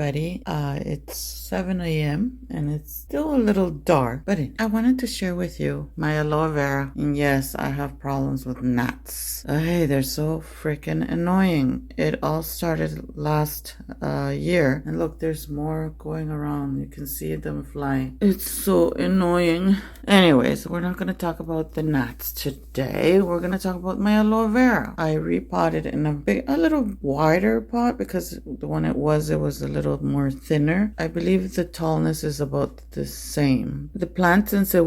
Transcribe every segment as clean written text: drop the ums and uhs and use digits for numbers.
everybody. It's 7 a.m. and it's still a little dark, but I wanted to share with you my aloe vera. And yes, I have problems with gnats. Hey, they're so freaking annoying. It all started last year, and look, there's more going around. You can see them flying. It's so annoying. Anyways, we're not going to talk about the gnats today. We're going to talk about my aloe vera. I repotted in a little wider pot because the one it was a little more thinner. I believe the tallness is about the same. The plant, since it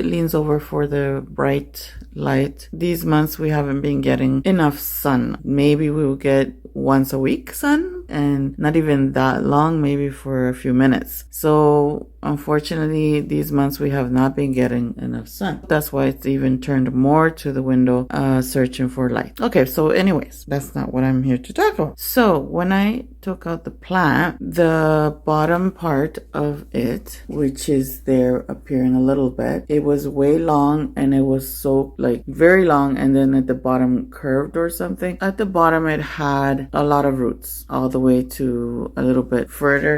leans over for the bright light, these months we haven't been getting enough sun. Maybe we will get once a week sun, and not even that long, maybe for a few minutes. So unfortunately, these months we have not been getting enough sun. That's why it's even turned more to the window, searching for light. Okay, so anyways, that's not what I'm here to talk about. So when I took out the plant, the bottom part of it, which is there appearing a little bit, it was way long, and it was so very long, and then at the bottom curved or something. At the bottom it had a lot of roots all the way to a little bit further,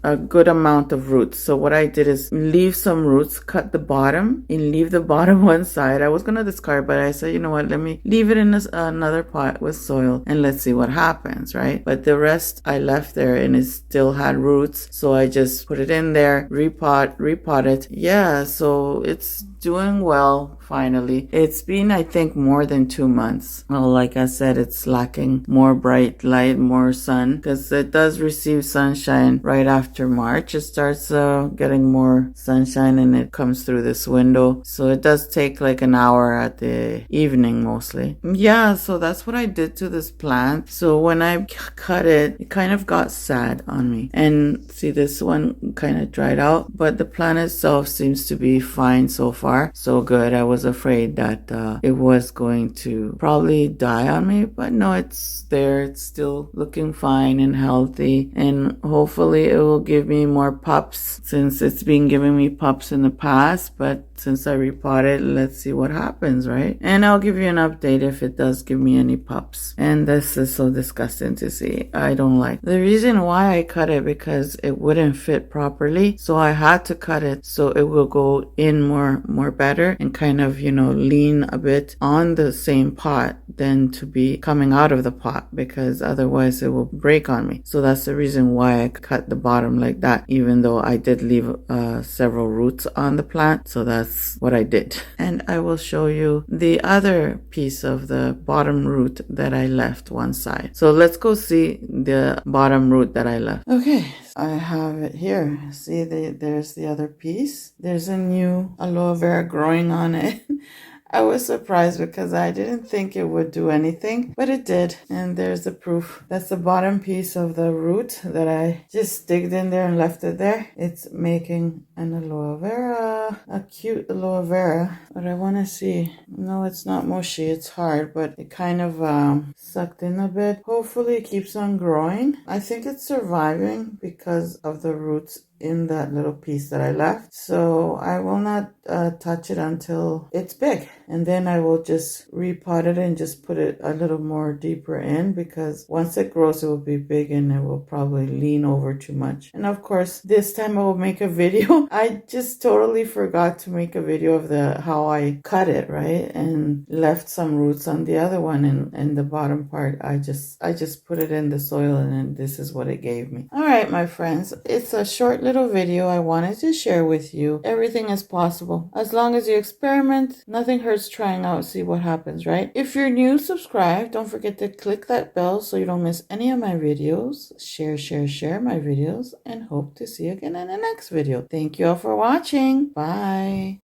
a good amount of roots. So what I did is leave some roots, cut the bottom, and leave the bottom one side. I was going to discard, but I said, you know what, let me leave it in another pot with soil and let's see what happens, right? But the rest I left there, and it still had roots. So I just put it in there, repot it. Yeah, so it's doing well. Finally, it's been, I think, more than 2 months. Well, like I said, it's lacking more bright light, more sun, because it does receive sunshine right after March. It starts getting more sunshine, and it comes through this window. So it does take like an hour at the evening mostly. Yeah, so that's what I did to this plant. So when I cut it, it kind of got sad on me. And see, this one kind of dried out, but the plant itself seems to be fine so far. So good. I was afraid that it was going to probably die on me, but no, it's there. It's still looking fine and healthy, and hopefully it will give me more pups, since it's been giving me pups in the past. But since I repotted, let's see what happens, right? And I'll give you an update if it does give me any pups. And this is so disgusting to see. I don't like the reason why I cut it, because it wouldn't fit properly, so I had to cut it so it will go in more better, and kind of, lean a bit on the same pot than to be coming out of the pot, because otherwise it will break on me. So that's the reason why I cut the bottom like that, even though I did leave several roots on the plant. So that's what I did. And I will show you the other piece of the bottom root that I left one side. So let's go see the bottom root that I left. Okay, I have it here. See, there's the other piece. There's a new aloe vera growing on it. I was surprised because I didn't think it would do anything, but it did. And there's the proof. That's the bottom piece of the root that I just digged in there and left it there. It's making an aloe vera, a cute aloe vera. But I want to see. No, it's not mushy. It's hard, but it kind of sucked in a bit. Hopefully it keeps on growing. I think it's surviving because of the roots in that little piece that I left. So I will not touch it until it's big, and then I will just repot it and just put it a little more deeper in, because once it grows it will be big and it will probably lean over too much. And of course this time I will make a video. I just totally forgot to make a video of how I cut it, right, and left some roots on the other one, and the bottom part I just put it in the soil, and then this is what it gave me. All right, my friends, it's a short little video I wanted to share with you. Everything is possible as long as you experiment. Nothing hurts trying out, see what happens, right? If you're new, subscribe. Don't forget to click that bell so you don't miss any of my videos. Share my videos, and hope to see you again in the next video. Thank you all for watching. Bye.